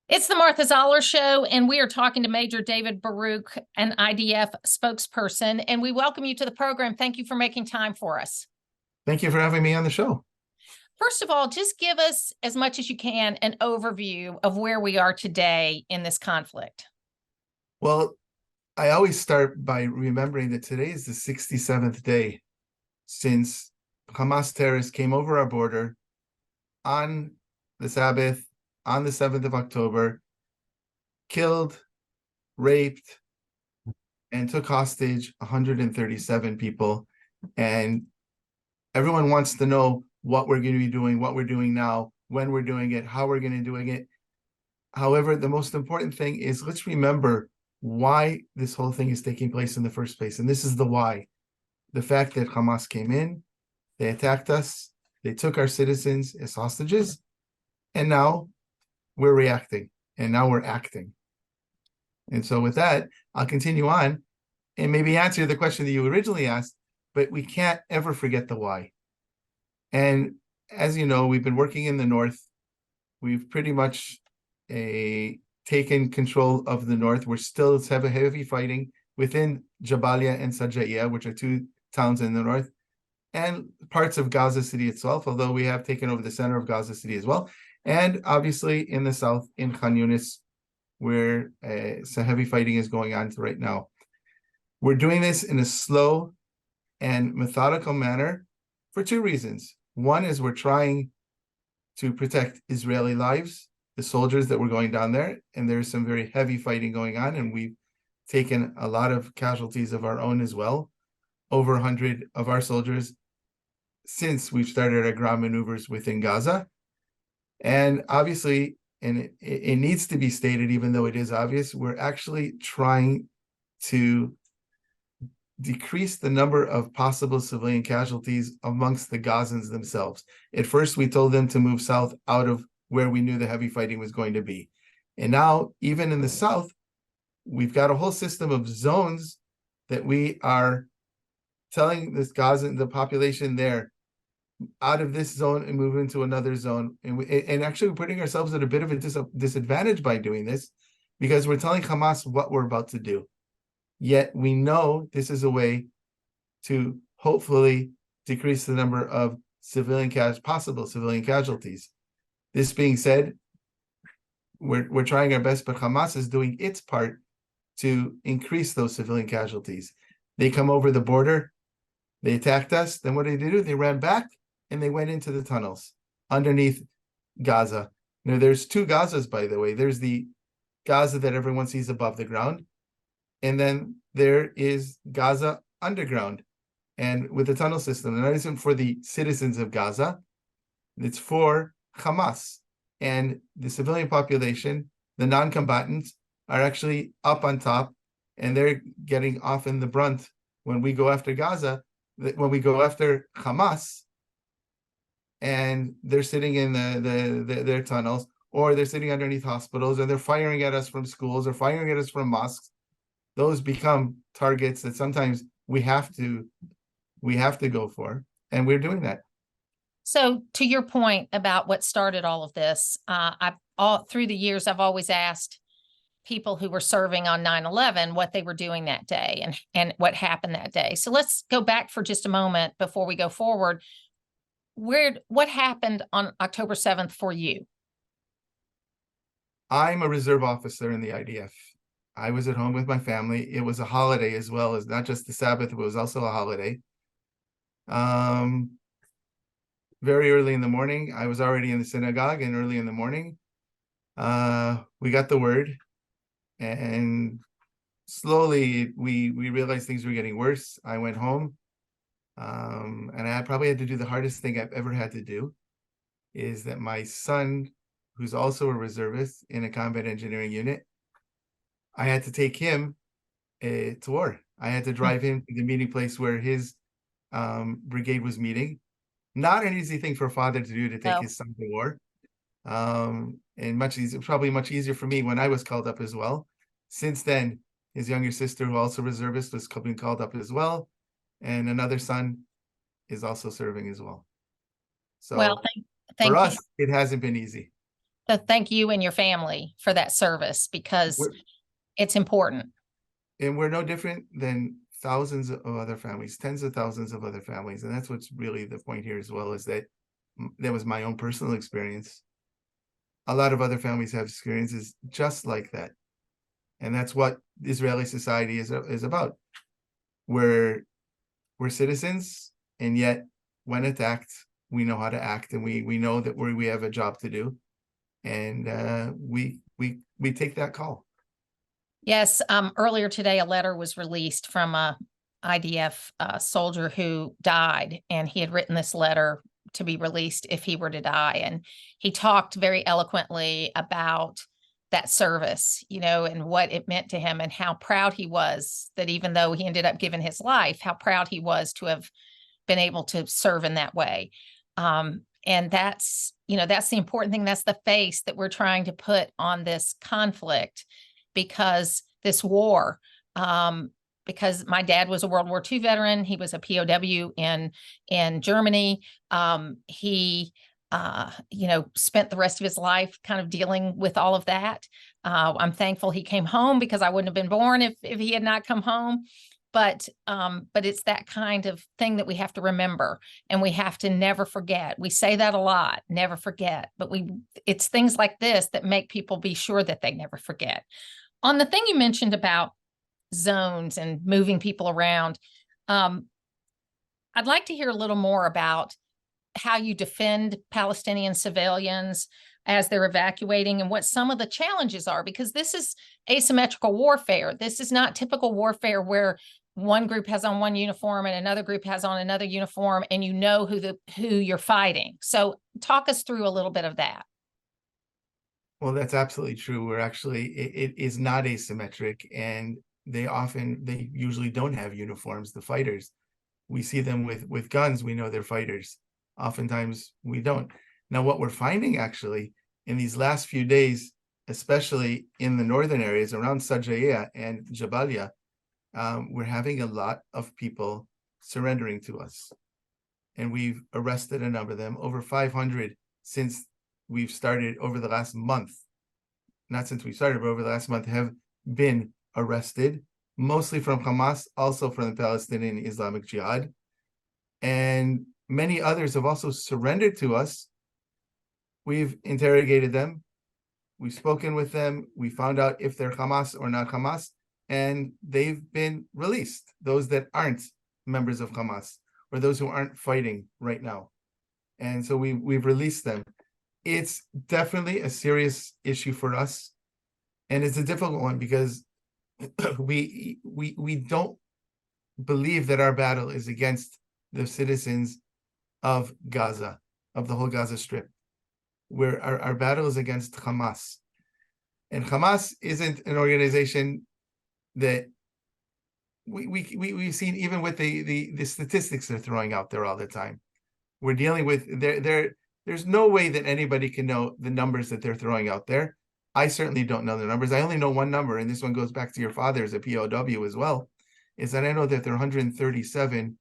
It's the Martha Zoller Show, and we are talking to Major David Baruch, an IDF spokesperson, and we welcome you to the program. Thank you for making time for us. Thank you for having me on the show. First of all, just give us, as much as you can, an overview of where we are today in this conflict. Well, I always start by remembering that today is the 67th day since Hamas terrorists came over our border on the Sabbath, on the 7th of October, killed, raped, and took hostage 137 people. And everyone wants to know what we're going to be doing, what we're doing now, when we're doing it, how we're going to be doing it. However, the most important thing is let's remember why this whole thing is taking place in the first place. And this is the why. The fact that Hamas came in, they attacked us, they took our citizens as hostages, and now we're reacting, and now we're acting. And so with that, I'll continue on and maybe answer the question that you originally asked, but we can't ever forget the why. And as you know, we've been working in the north. We've pretty much taken control of the north. We're still have a heavy fighting within Jabalia and Sajaiya, which are two towns in the north, and parts of Gaza City itself, although we have taken over the center of Gaza City as well. And obviously in the south, in Khan Yunis, where some heavy fighting is going on right now. We're doing this in a slow and methodical manner for two reasons. One is we're trying to protect Israeli lives, the soldiers that were going down there, and there's some very heavy fighting going on, and we've taken a lot of casualties of our own as well, over 100 of our soldiers since we've started our ground maneuvers within Gaza. And obviously, and it needs to be stated, even though it is obvious, we're actually trying to decrease the number of possible civilian casualties amongst the Gazans themselves. At first, we told them to move south out of where we knew the heavy fighting was going to be. And now, even in the south, we've got a whole system of zones that we are telling this Gazan, the population there, out of this zone and move into another zone. And actually we're putting ourselves at a bit of a disadvantage by doing this, because we're telling Hamas what we're about to do. Yet we know this is a way to hopefully decrease the number of possible civilian casualties. This being said, we're trying our best, but Hamas is doing its part to increase those civilian casualties. They come over the border, they attacked us, then what did they do? They ran back and they went into the tunnels underneath Gaza. Now, there's two Gazas, by the way. There's the Gaza that everyone sees above the ground, and then there is Gaza underground, and with the tunnel system. And that isn't for the citizens of Gaza, it's for Hamas. And the civilian population, the non-combatants, are actually up on top, and they're getting off in the brunt when we go after Gaza, when we go after Hamas, and they're sitting in their tunnels, or they're sitting underneath hospitals, or they're firing at us from schools, or firing at us from mosques. Those become targets that sometimes we have to go for, and we're doing that. So, to your point about what started all of this, through the years, I've always asked people who were serving on 9/11 what they were doing that day and what happened that day. So let's go back for just a moment before we go forward. What happened on October 7th for you? I'm a reserve officer in the IDF. I was at home with my family. It was a holiday as well, as not just the Sabbath, it was also a holiday. Very early in the morning, I was already in the synagogue, and early in the morning, we got the word, and slowly we realized things were getting worse. I went home, and I probably had to do the hardest thing I've ever had to do, is that my son, who's also a reservist in a combat engineering unit, I had to take him to war. I had to drive him to the meeting place where his brigade was meeting. Not an easy thing for a father to do, to take his son to war. And probably much easier for me when I was called up as well. Since then, his younger sister, who also reservist, was being called up as well, and another son is also serving as well. So Well, thank for you. us, it hasn't been easy. So thank you and your family for that service because We're, it's important. and we're no different than thousands of other families, tens of thousands of other families. And that's what's really the point here as well, is that that was my own personal experience. A lot of other families have experiences just like that. And that's what Israeli society is about. We're citizens, and yet when attacked, we know how to act, and we know that we have a job to do, and we take that call. Yes, earlier today, a letter was released from a IDF soldier who died, and he had written this letter to be released if he were to die. And he talked very eloquently about that service, and what it meant to him and how proud he was that even though he ended up giving his life, how proud he was to have been able to serve in that way. And that's the important thing. That's the face that we're trying to put on this conflict, because this war, because my dad was a World War II veteran. He was a POW in Germany. He spent the rest of his life kind of dealing with all of that. I'm thankful he came home, because I wouldn't have been born if he had not come home. But it's that kind of thing that we have to remember, and we have to never forget. We say that a lot, never forget, but it's things like this that make people be sure that they never forget. On the thing you mentioned about zones and moving people around, I'd like to hear a little more about how you defend Palestinian civilians as they're evacuating and what some of the challenges are, because this is asymmetrical warfare. This is not typical warfare where one group has on one uniform and another group has on another uniform, and you know who you're fighting. So talk us through a little bit of that. Well, that's absolutely true. We're actually, it is not asymmetric, and they usually don't have uniforms, the fighters. We see them with guns, we know they're fighters. Oftentimes we don't. Now, what we're finding actually in these last few days, especially in the northern areas around Sajaya and Jabalia, we're having a lot of people surrendering to us. And we've arrested a number of them, over 500 since we've started over the last month. Not since we started, but over the last month have been arrested, mostly from Hamas, also from the Palestinian Islamic Jihad. And many others have also surrendered to us. We've interrogated them. We've spoken with them. We found out if they're Hamas or not Hamas, and they've been released, those that aren't members of Hamas or those who aren't fighting right now. And so we've released them. It's definitely a serious issue for us, and it's a difficult one because we don't believe that our battle is against the citizens of Gaza, of the whole Gaza Strip, where our battle is against Hamas. And Hamas isn't an organization that we've seen, even with the statistics they're throwing out there all the time. We're dealing with there's no way that anybody can know the numbers that they're throwing out there. I certainly don't know the numbers. I only know one number, and this one goes back to your father as a POW as well, is that I know that there are 137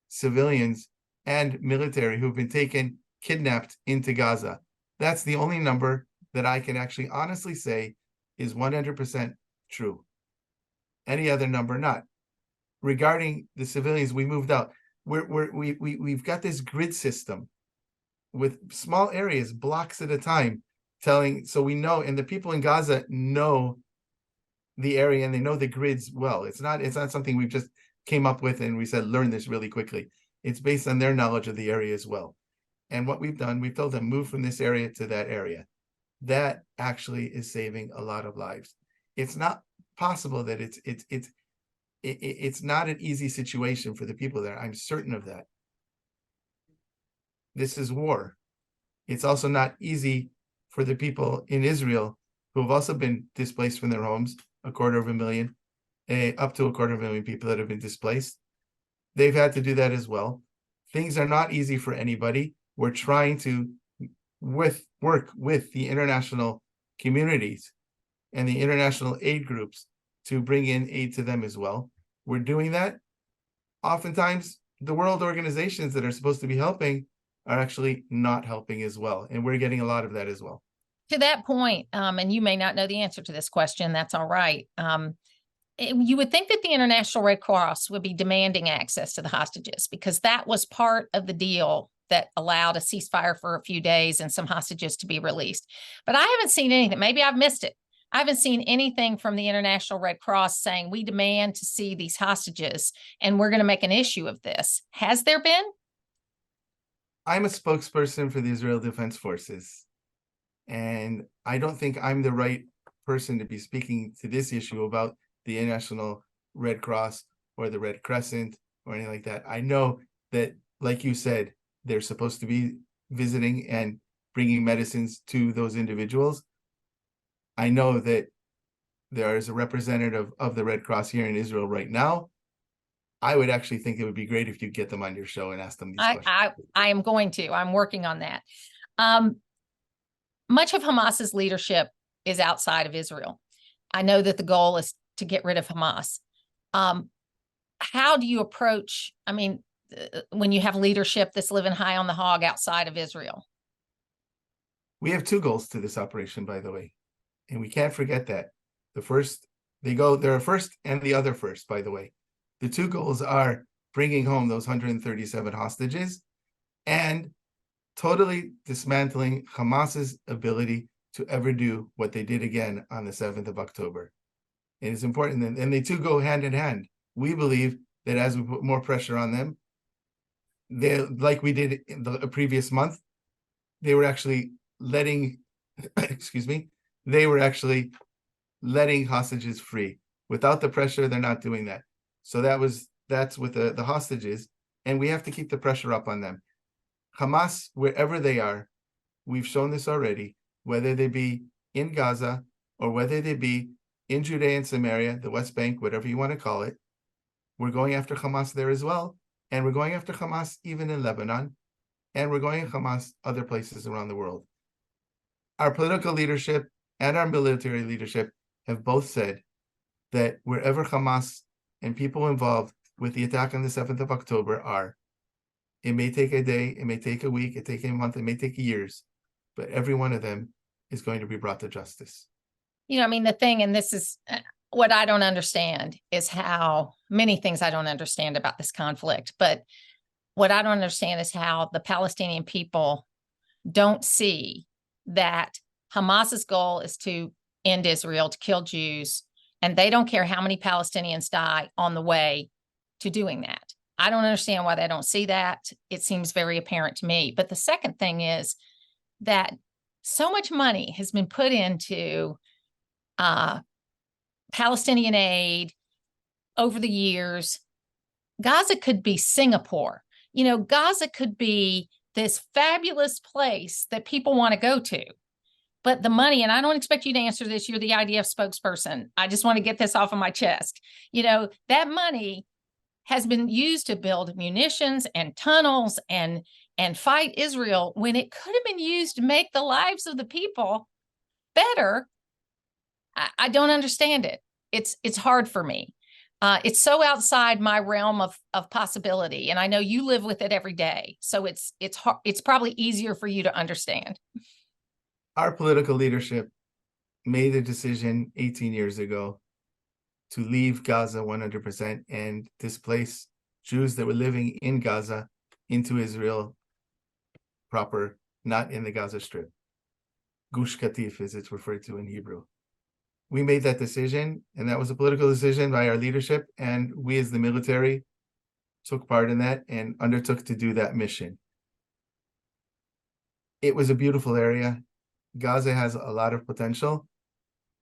civilians and military who've been kidnapped into Gaza. That's the only number that I can actually honestly say is 100% true. Any other number, not. Regarding the civilians we moved out, we've got this grid system with small areas, blocks at a time, so we know, and the people in Gaza know the area and they know the grids well. It's not something we've just came up with and we said, learn this really quickly. It's based on their knowledge of the area as well. And what we've done, we've told them, move from this area to that area. That actually is saving a lot of lives. It's not possible that it's not an easy situation for the people there. I'm certain of that. This is war. It's also not easy for the people in Israel who have also been displaced from their homes, 250,000, up to 250,000 people that have been displaced. They've had to do that as well. Things are not easy for anybody. We're trying to work with the international communities and the international aid groups to bring in aid to them as well. We're doing that. Oftentimes, the world organizations that are supposed to be helping are actually not helping as well. And we're getting a lot of that as well. To that point, and you may not know the answer to this question, that's all right. You would think that the International Red Cross would be demanding access to the hostages because that was part of the deal that allowed a ceasefire for a few days and some hostages to be released. But I haven't seen anything. Maybe I've missed it. I haven't seen anything from the International Red Cross saying we demand to see these hostages and we're going to make an issue of this. Has there been? I'm a spokesperson for the Israel Defense Forces, and I don't think I'm the right person to be speaking to this issue about the International Red Cross or the Red Crescent or anything like that. I know that, like you said, they're supposed to be visiting and bringing medicines to those individuals. I know that there is a representative of the Red Cross here in Israel right now. I would actually think it would be great if you get them on your show and ask them these questions. I am going to. I'm working on that. Much of Hamas's leadership is outside of Israel. I know that the goal is to get rid of Hamas. How do you approach, when you have leadership that's living high on the hog outside of Israel? We have two goals to this operation, by the way, and we can't forget that. The first, there are first and the other first, by the way. The two goals are bringing home those 137 hostages and totally dismantling Hamas's ability to ever do what they did again on the 7th of October. It is important, and they two go hand in hand. We believe that as we put more pressure on them, like we did in the previous month, they were actually letting, they were actually letting hostages free. Without the pressure, they're not doing that. So that's with the hostages, and we have to keep the pressure up on them. Hamas, wherever they are, we've shown this already, whether they be in Gaza or whether they be in Judea and Samaria, the West Bank, whatever you want to call it, we're going after Hamas there as well. And we're going after Hamas even in Lebanon. And we're going after Hamas other places around the world. Our political leadership and our military leadership have both said that wherever Hamas and people involved with the attack on the 7th of October are, it may take a day, it may take a week, it may take a month, it may take years, but every one of them is going to be brought to justice. The thing, and this is what I don't understand, is how many things I don't understand about this conflict. But what I don't understand is how the Palestinian people don't see that Hamas's goal is to end Israel, to kill Jews, and they don't care how many Palestinians die on the way to doing that. I don't understand why they don't see that. It seems very apparent to me. But the second thing is that so much money has been put into Palestinian aid over the years. Gaza could be Singapore. Gaza could be this fabulous place that people want to go to. But the money, and I don't expect you to answer this, you're the IDF spokesperson. I just want to get this off of my chest. That money has been used to build munitions and tunnels and fight Israel when it could have been used to make the lives of the people better. I don't understand it. It's hard for me. It's so outside my realm of possibility, and I know you live with it every day. So it's probably easier for you to understand. Our political leadership made a decision 18 years ago to leave Gaza 100% and displace Jews that were living in Gaza into Israel proper, not in the Gaza Strip. Gush Katif, as it's referred to in Hebrew. We made that decision, and that was a political decision by our leadership, and we as the military took part in that and undertook to do that mission. It was a beautiful area. Gaza has a lot of potential.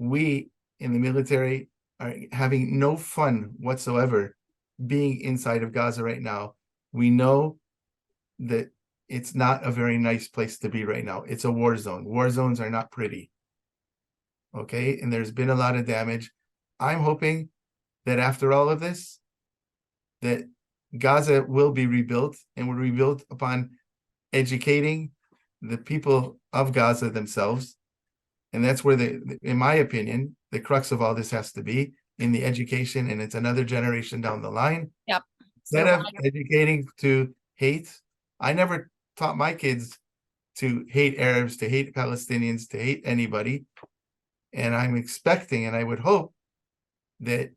We in the military are having no fun whatsoever being inside of Gaza right now. We know that it's not a very nice place to be right now. It's a war zone. War zones are not pretty. Okay, and there's been a lot of damage. I'm hoping that after all of this, that Gaza will be rebuilt and will be rebuilt upon educating the people of Gaza themselves. And that's where in my opinion, the crux of all this has to be in the education, and it's another generation down the line. Yep. Instead of educating to hate, I never taught my kids to hate Arabs, to hate Palestinians, to hate anybody. And I'm expecting, and I would hope that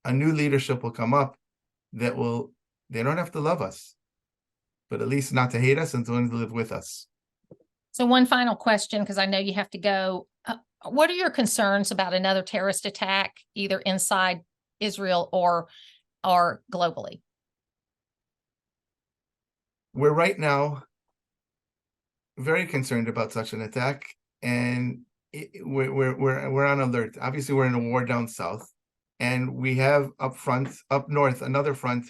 a new leadership will come up that they don't have to love us, but at least not to hate us and to live with us. So one final question, because I know you have to go. What are your concerns about another terrorist attack, either inside Israel or globally? We're right now very concerned about such an attack, and we're on alert. Obviously, we're in a war down south, and we have up north, another front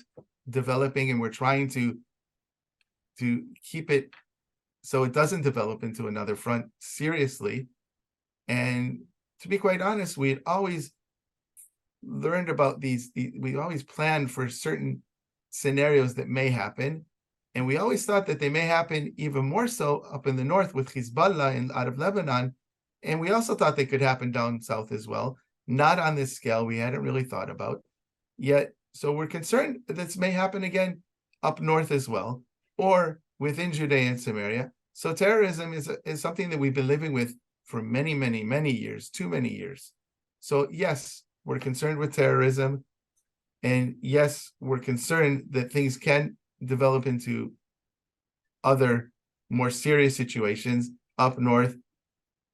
developing, and we're trying to keep it so it doesn't develop into another front seriously. And to be quite honest, we had always learned about we always planned for certain scenarios that may happen. And we always thought that they may happen even more so up in the north with Hezbollah and out of Lebanon. And we also thought they could happen down south as well. Not on this scale we hadn't really thought about yet. So we're concerned that this may happen again up north as well, or within Judea and Samaria. So terrorism is something that we've been living with for many, many, many years, too many years. So yes, we're concerned with terrorism. And yes, we're concerned that things can develop into other more serious situations up north.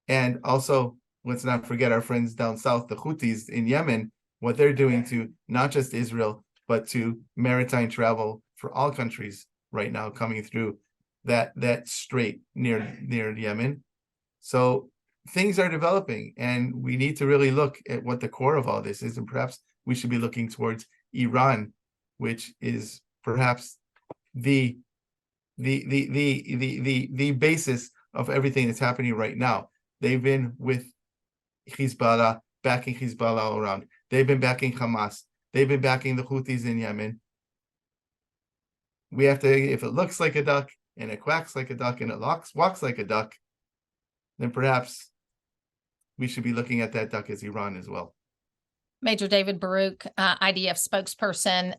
And also, let's not forget our friends down south, the Houthis in Yemen, what they're doing to not just Israel, but to maritime travel for all countries right now coming through that strait near Yemen. So things are developing, and we need to really look at what the core of all this is. And perhaps we should be looking towards Iran, which is perhaps the basis of everything that's happening right now. They've been with Hezbollah, backing Hezbollah all around. They've been backing Hamas. They've been backing the Houthis in Yemen. We have to, if it looks like a duck and it quacks like a duck and it walks like a duck, then perhaps we should be looking at that duck as Iran as well. Major David Baruch, IDF spokesperson.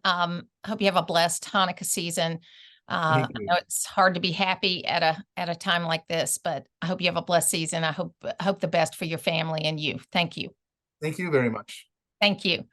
Hope you have a blessed Hanukkah season. I know it's hard to be happy at a time like this, but I hope you have a blessed season. I hope the best for your family and you. Thank you. Thank you very much. Thank you.